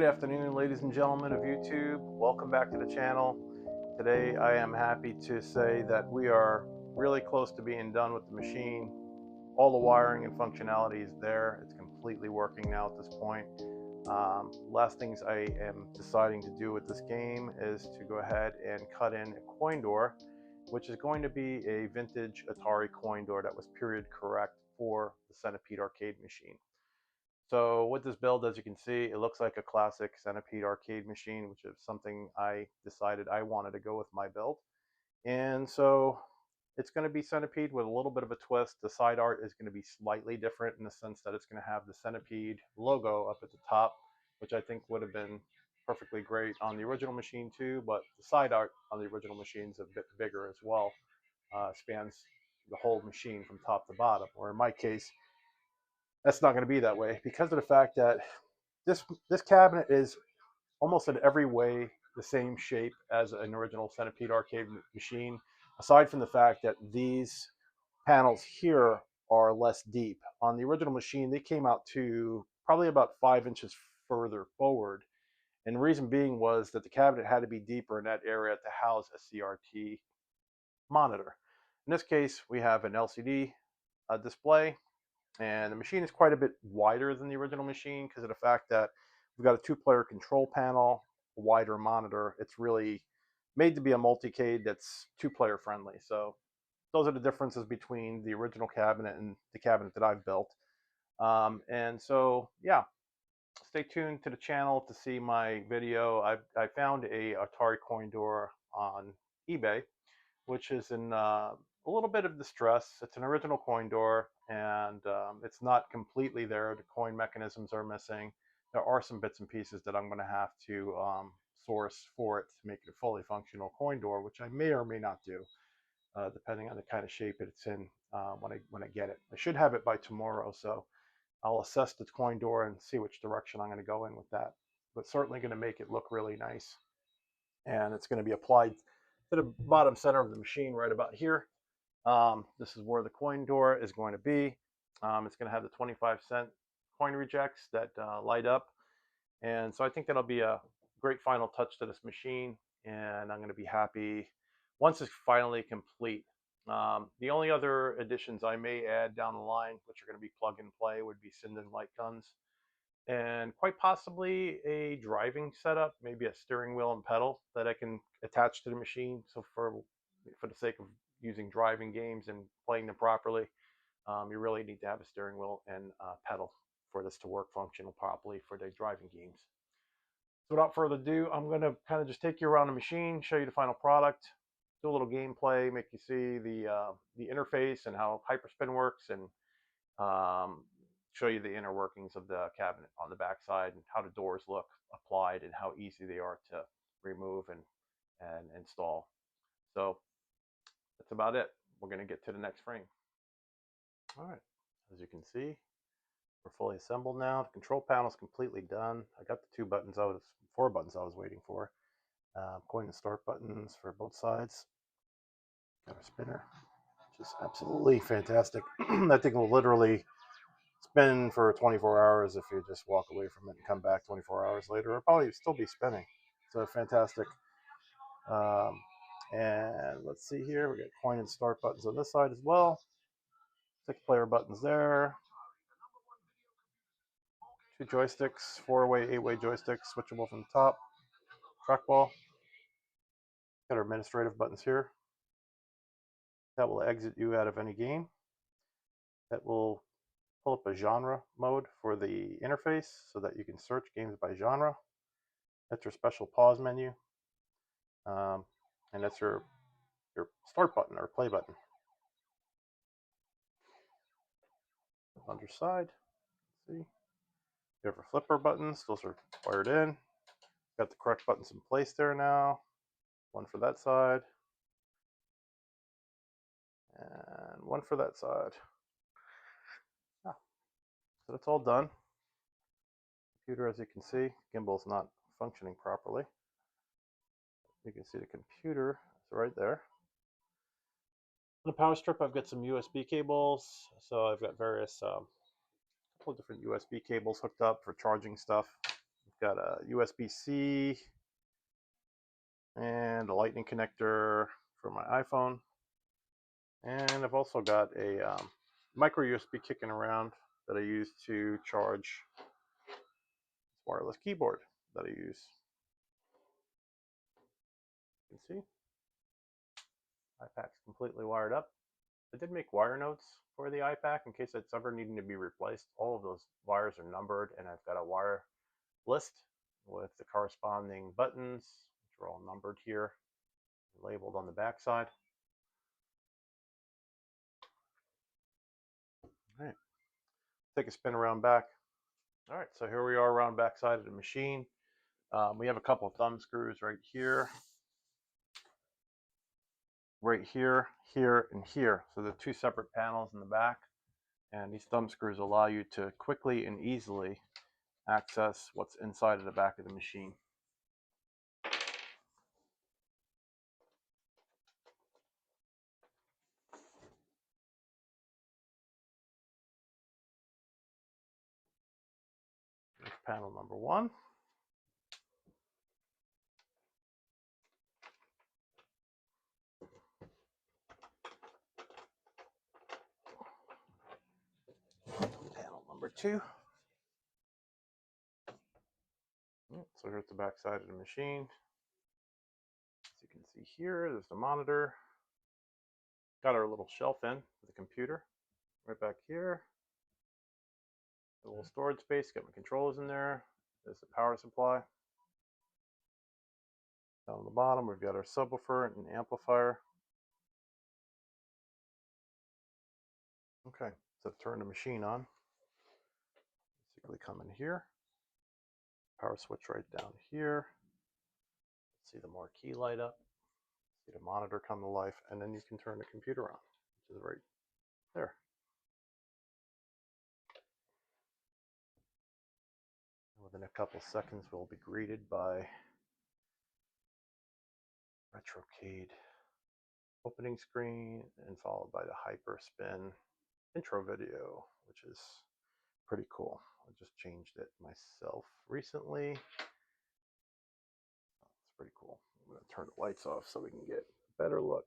afternoon, ladies and gentlemen of YouTube. Welcome back to the channel. Today I am happy to say that we are really close to being done with the machine. All the wiring and functionality is there. It's completely working now at this point. Last things I am deciding to do with this game is to go ahead and cut in a coin door, which is going to be a vintage Atari coin door that was period correct for the Centipede arcade machine. So with this build, as you can see, it looks like a classic Centipede arcade machine, which is something I decided I wanted to go with my build. And so it's going to be Centipede with a little bit of a twist. The side art is going to be slightly different in the sense that it's going to have the Centipede logo up at the top, which I think would have been perfectly great on the original machine too, but the side art on the original machine is a bit bigger as well. Spans the whole machine from top to bottom, or in my case, that's not going to be that way because of the fact that this cabinet is almost in every way the same shape as an original Centipede arcade machine, aside from the fact that these panels here are less deep. On the original machine, they came out to probably about 5 inches further forward. And the reason being was that the cabinet had to be deeper in that area to house a CRT monitor. In this case, we have an LCD display, and the machine is quite a bit wider than the original machine because of the fact that we've got a two-player control panel, a wider monitor. It's really made to be a multicade that's two-player friendly. So those are the differences between the original cabinet and the cabinet that I've built. And so, yeah, stay tuned to the channel to see my video. I found a Atari coin door on eBay, which is in a little bit of distress. It's an original coin door, and it's not completely there. The coin mechanisms are missing. There are some bits and pieces that I'm going to have to source for it to make it a fully functional coin door, which I may or may not do, depending on the kind of shape it's in when I get it. I should have it by tomorrow, so I'll assess the coin door and see which direction I'm going to go in with that. But certainly going to make it look really nice, and it's going to be applied to the bottom center of the machine right about here. This is where the coin door is going to be. It's going to have the 25-cent coin rejects that light up. And so I think that'll be a great final touch to this machine. And I'm going to be happy once it's finally complete. The only other additions I may add down the line, which are going to be plug and play, would be Sinden light guns. And quite possibly a driving setup, maybe a steering wheel and pedal that I can attach to the machine. So for the sake of using driving games and playing them properly, you really need to have a steering wheel and pedal for this to work functional properly for the driving games. So without further ado, I'm going to kind of just take you around the machine, show you the final product, do a little gameplay, make you see the interface and how Hyperspin works, and show you the inner workings of the cabinet on the back side and how the doors look applied and how easy they are to remove and install. So that's about it. We're going to get to the next frame. All right, as you can see, we're fully assembled now. The control panel is completely done. I got the four buttons I was waiting for. Coin and start buttons for both sides. Got a spinner, which is absolutely fantastic. That thing will literally spin for 24 hours if you just walk away from it and come back 24 hours later. It'll probably still be spinning. So fantastic. And let's see here. We got coin and start buttons on this side as well. 6-player buttons there. 2 joysticks, 4-way, 8-way joysticks, switchable from the top. Trackball. Got our administrative buttons here. That will exit you out of any game. That will pull up a genre mode for the interface so that you can search games by genre. That's your special pause menu. And that's your start button or play button. On your side, see, you have our flipper buttons. Those are wired in. Got the correct buttons in place there now. One for that side, and one for that side. Ah, so that's all done. Computer, as you can see, gimbal's not functioning properly. You can see the computer is right there. On the power strip, I've got some USB cables. So I've got various couple of different USB cables hooked up for charging stuff Got a USB-C and a lightning connector for my iPhone. And I've also got a micro USB kicking around that I use to charge this wireless keyboard that I use. You can see iPad's completely wired up. I did make wire notes for the iPad in case it's ever needing to be replaced. All of those wires are numbered, and I've got a wire list with the corresponding buttons, which are all numbered here, labeled on the back side. All right, take a spin around back. All right, so here we are around back side of the machine. We have a couple of thumb screws right here, here, and here. So there are two separate panels in the back, and these thumb screws allow you to quickly and easily access what's inside of the back of the machine. There's panel number one. Panel number two. So here's the back side of the machine. As you can see here, there's the monitor. Got our little shelf in for the computer. Right back here. A little storage space, got my controllers in there. There's the power supply. Down on the bottom, we've got our subwoofer and amplifier. Okay, so turn the machine on. Basically come in here. Power switch right down here. See the marquee light up. See the monitor come to life, and then you can turn the computer on, which is right there. Within a couple seconds, we'll be greeted by Multicade opening screen and followed by the Hyperspin intro video, which is pretty cool. I just changed it myself recently. It's pretty cool. I'm going to turn the lights off so we can get a better look.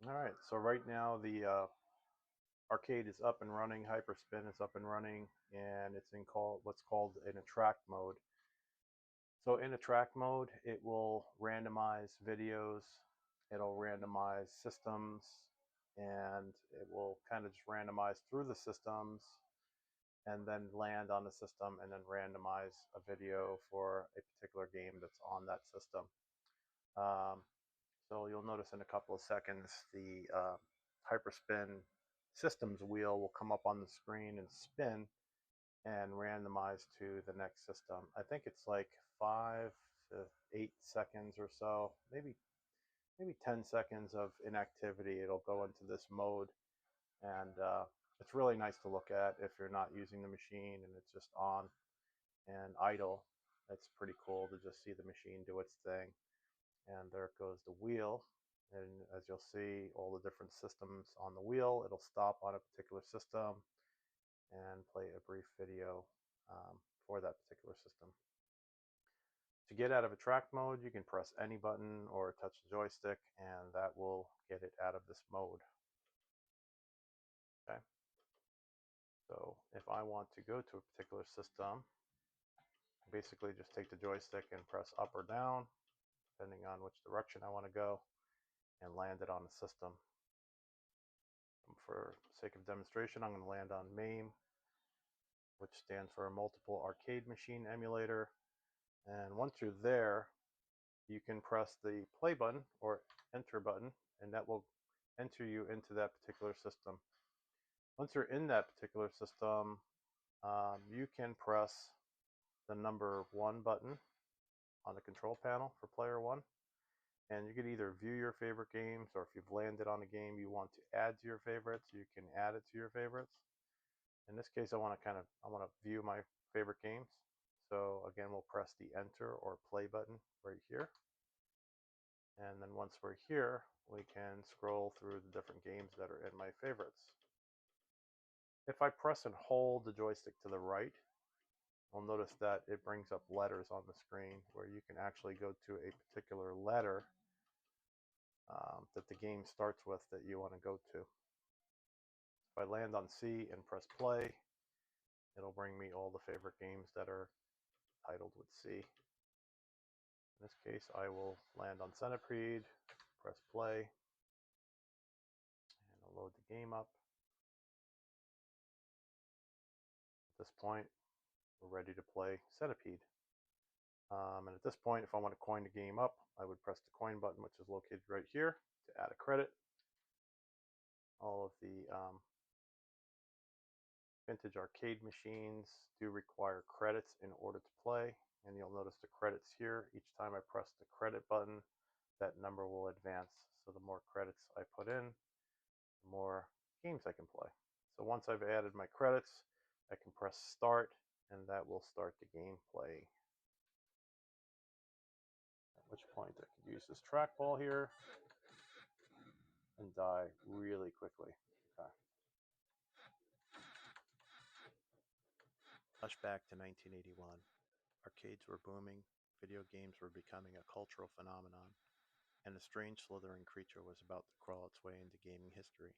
All right, so right now the arcade is up and running, Hyperspin is up and running, and it's in what's called an attract mode. So in attract mode, it will randomize videos, it'll randomize systems, and it will kind of just randomize through the systems and then land on the system and then randomize a video for a particular game that's on that system. Um, so you'll notice in a couple of seconds the Hyperspin systems wheel will come up on the screen and spin and randomize to the next system. I think it's like 5 to 8 seconds or so, maybe 10 seconds of inactivity. It'll go into this mode, and it's really nice to look at if you're not using the machine and it's just on and idle. It's pretty cool to just see the machine do its thing. And there goes the wheel. And as you'll see, all the different systems on the wheel, it'll stop on a particular system and play a brief video for that particular system. To get out of a track mode, you can press any button or touch the joystick, and that will get it out of this mode. Okay. So if I want to go to a particular system, basically just take the joystick and press up or down, depending on which direction I want to go, and land it on the system. For sake of demonstration, I'm going to land on MAME, which stands for Multiple Arcade Machine Emulator. And once you're there, you can press the play button or enter button, and that will enter you into that particular system. Once you're in that particular system, you can press the number 1 button on the control panel for player 1, and you can either view your favorite games, or if you've landed on a game you want to add to your favorites, you can add it to your favorites. In this case, I want to view my favorite games. So again, we'll press the enter or play button right here. And then once we're here, we can scroll through the different games that are in my favorites. If I press and hold the joystick to the right, you'll notice that it brings up letters on the screen where you can actually go to a particular letter that the game starts with that you want to go to. If I land on C and press play, it'll bring me all the favorite games that are titled with C. In this case, I will land on Centipede, press play, and I'll load the game up. At this point, we're ready to play Centipede. And at this point, if I want to coin the game up, I would press the coin button, which is located right here, to add a credit. All of the vintage arcade machines do require credits in order to play, and you'll notice the credits here. Each time I press the credit button, that number will advance. So the more credits I put in, the more games I can play. So once I've added my credits, I can press start, and that will start the gameplay. At which point I can use this trackball here and die really quickly. Okay. Flashback to 1981. Arcades were booming, video games were becoming a cultural phenomenon, and a strange slithering creature was about to crawl its way into gaming history.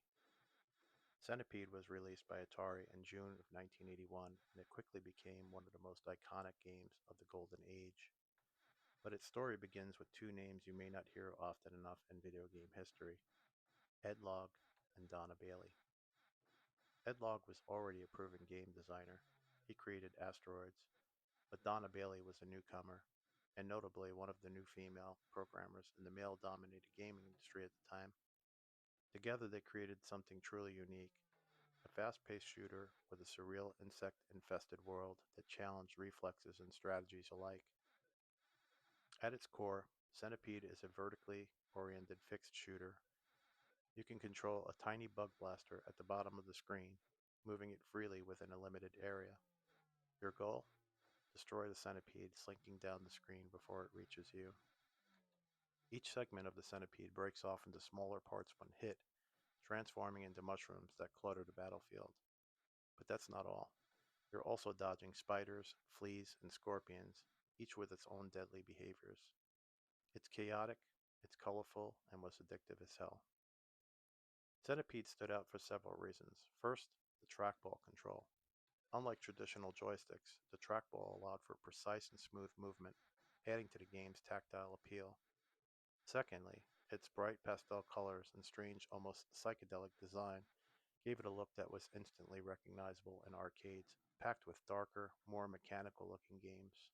Centipede was released by Atari in June of 1981, and it quickly became one of the most iconic games of the Golden Age. But its story begins with two names you may not hear often enough in video game history: Ed Logg and Donna Bailey. Ed Logg was already a proven game designer. He created Asteroids, but Donna Bailey was a newcomer, and notably one of the new female programmers in the male-dominated gaming industry at the time. Together they created something truly unique, a fast-paced shooter with a surreal insect-infested world that challenged reflexes and strategies alike. At its core, Centipede is a vertically oriented fixed shooter. You can control a tiny bug blaster at the bottom of the screen, moving it freely within a limited area. Your goal? Destroy the centipede slinking down the screen before it reaches you. Each segment of the centipede breaks off into smaller parts when hit, transforming into mushrooms that clutter the battlefield. But that's not all. You're also dodging spiders, fleas, and scorpions, each with its own deadly behaviors. It's chaotic, it's colorful, and was addictive as hell. Centipede stood out for several reasons. First, the trackball control. Unlike traditional joysticks, the trackball allowed for precise and smooth movement, adding to the game's tactile appeal. Secondly, its bright pastel colors and strange, almost psychedelic design gave it a look that was instantly recognizable in arcades, packed with darker, more mechanical-looking games.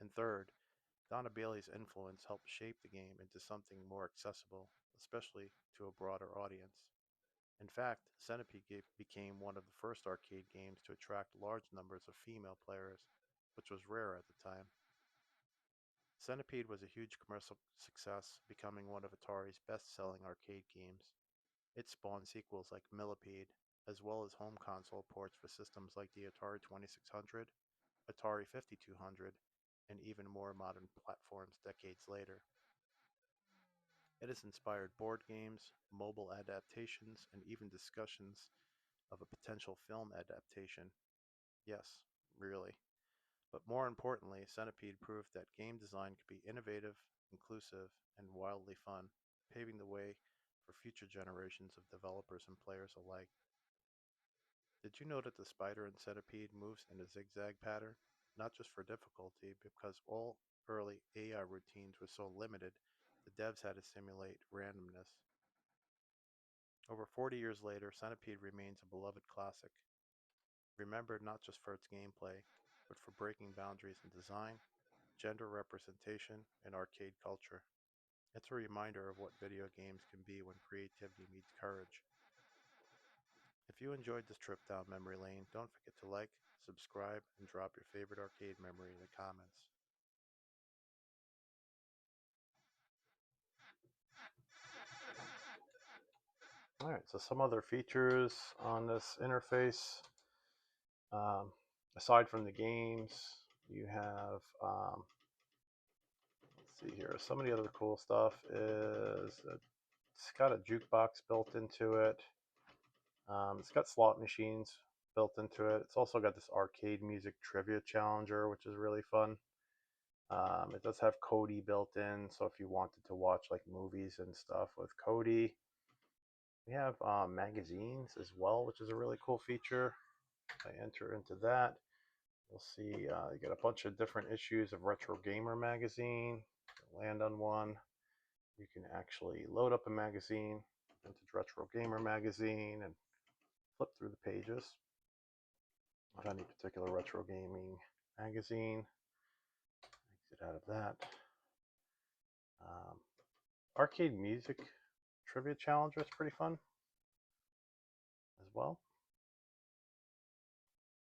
And third, Donna Bailey's influence helped shape the game into something more accessible, especially to a broader audience. In fact, Centipede became one of the first arcade games to attract large numbers of female players, which was rare at the time. Centipede was a huge commercial success, becoming one of Atari's best-selling arcade games. It spawned sequels like Millipede, as well as home console ports for systems like the Atari 2600, Atari 5200, and even more modern platforms decades later. It has inspired board games, mobile adaptations, and even discussions of a potential film adaptation. Yes, really. But more importantly, Centipede proved that game design could be innovative, inclusive, and wildly fun, paving the way for future generations of developers and players alike. Did you know that the spider in Centipede moves in a zigzag pattern? Not just for difficulty, because all early AI routines were so limited, the devs had to simulate randomness. Over 40 years later, Centipede remains a beloved classic, remembered not just for its gameplay, but for breaking boundaries in design, gender representation, and arcade culture. It's a reminder of what video games can be when creativity meets courage. If you enjoyed this trip down memory lane, don't forget to like, subscribe, and drop your favorite arcade memory in the comments. Alright, so some other features on this interface. Um, Aside from the games, you have, let's see here, some of the other cool stuff is it's got a jukebox built into it. It's got slot machines built into it. It's also got this arcade music trivia challenger, which is really fun. It does have Cody built in, so if you wanted to watch like movies and stuff with Cody, we have magazines as well, which is a really cool feature. If I enter into that, you'll see you get a bunch of different issues of Retro Gamer magazine. Land on one. You can actually load up a magazine into Retro Gamer magazine and flip through the pages of any particular retro gaming magazine. Exit out of that. Um, Arcade music trivia challenger is pretty fun as well.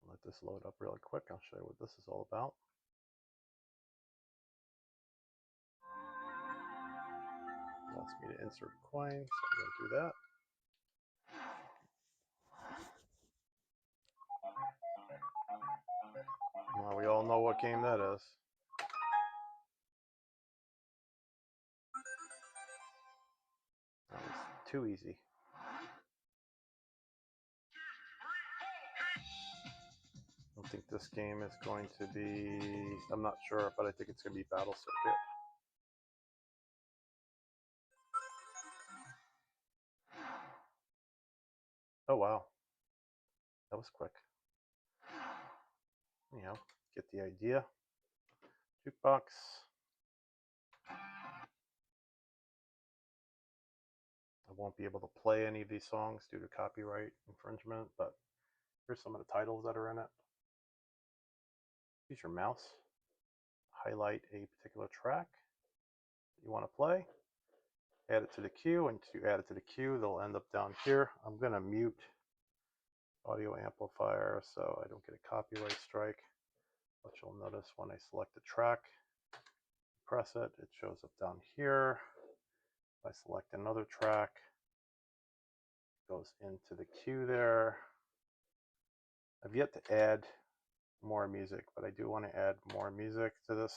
Let this load up really quick. I'll show you what this is all about. It wants me to insert a coin, so I'm going to do that. Well, we all know what game that is. That was too easy. I don't think this game is going to be, I'm not sure, but I think it's going to be Battle Circuit. Oh, wow. That was quick. Anyhow, get the idea. Jukebox. I won't be able to play any of these songs due to copyright infringement, but here's some of the titles that are in it. Use your mouse. Highlight a particular track that you want to play. Add it to the queue, and to add it to the queue, they'll end up down here. I'm going to mute audio amplifier so I don't get a copyright strike. But you'll notice when I select the track, press it, it shows up down here. If I select another track, it goes into the queue there. I've yet to add more music, but I do want to add more music to this.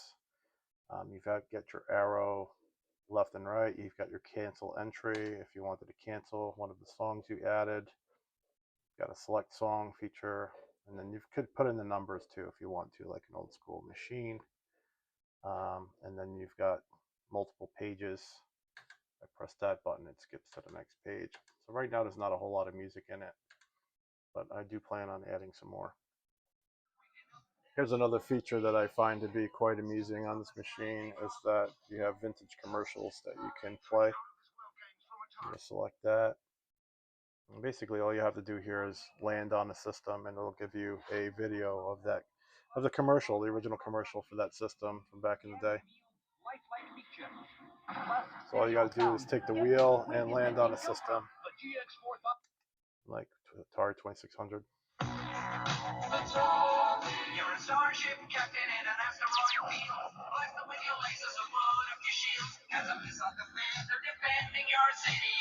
You've got to get your arrow left and right. You've got your cancel entry if you wanted to cancel one of the songs you added. You've got a select song feature, and then you could put in the numbers too if you want to, like an old school machine. And then you've got multiple pages. I press that button, it skips to the next page. So right now there's not a whole lot of music in it, but I do plan on adding some more. Here's another feature that I find to be quite amusing on this machine is that you have vintage commercials that you can play. I'm going to select that. And basically all you have to do here is land on the system and it'll give you a video of that, of the commercial, the original commercial for that system from back in the day. So all you got to do is take the wheel and land on a system like Atari 2600. You're a starship captain in an asteroid field. Bless the with your lasers of blood of your shield. As a missile commander defending your city.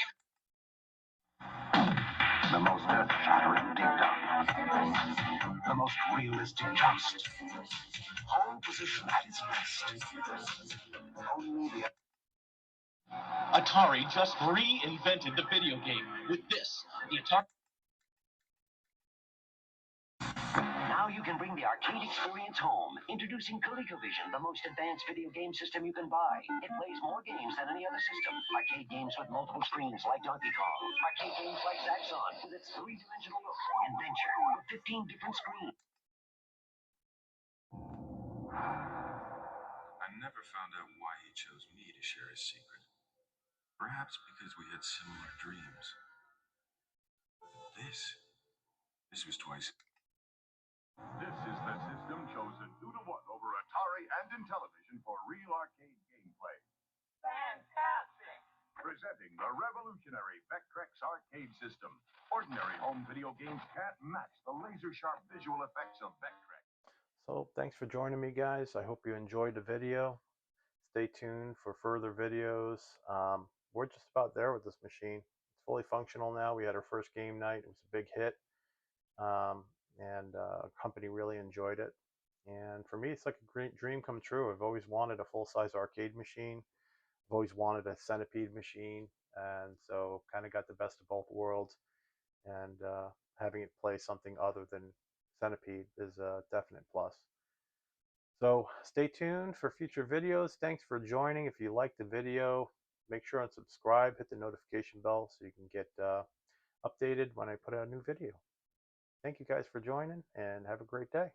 The most earth-shattering ding-dong. The most realistic joust. Home position at its best. Only the Atari just reinvented the video game with this, the Atari. Now you can bring the arcade experience home. Introducing ColecoVision, the most advanced video game system you can buy. It plays more games than any other system. Arcade games with multiple screens like Donkey Kong. Arcade games like Zaxxon with its three-dimensional look. Adventure with 15 different screens. I never found out why he chose me to share his secret. Perhaps because we had similar dreams. This was twice. This is the system chosen 2-to-1 over Atari and Intellivision for real arcade gameplay. Fantastic! Presenting the revolutionary Vectrex arcade system. Ordinary home video games can't match the laser-sharp visual effects of Vectrex. So thanks for joining me, guys. I hope you enjoyed the video. Stay tuned for further videos. We're just about there with this machine. It's fully functional now. We had our first game night. It was a big hit. And a company really enjoyed it. And for me, it's like a great dream come true. I've always wanted a full-size arcade machine. I've always wanted a centipede machine, and so kind of got the best of both worlds. And having it play something other than centipede is a definite plus. So stay tuned for future videos. Thanks for joining. If you liked the video, make sure and subscribe. Hit the notification bell so you can get updated when I put out a new video. Thank you guys for joining, and have a great day.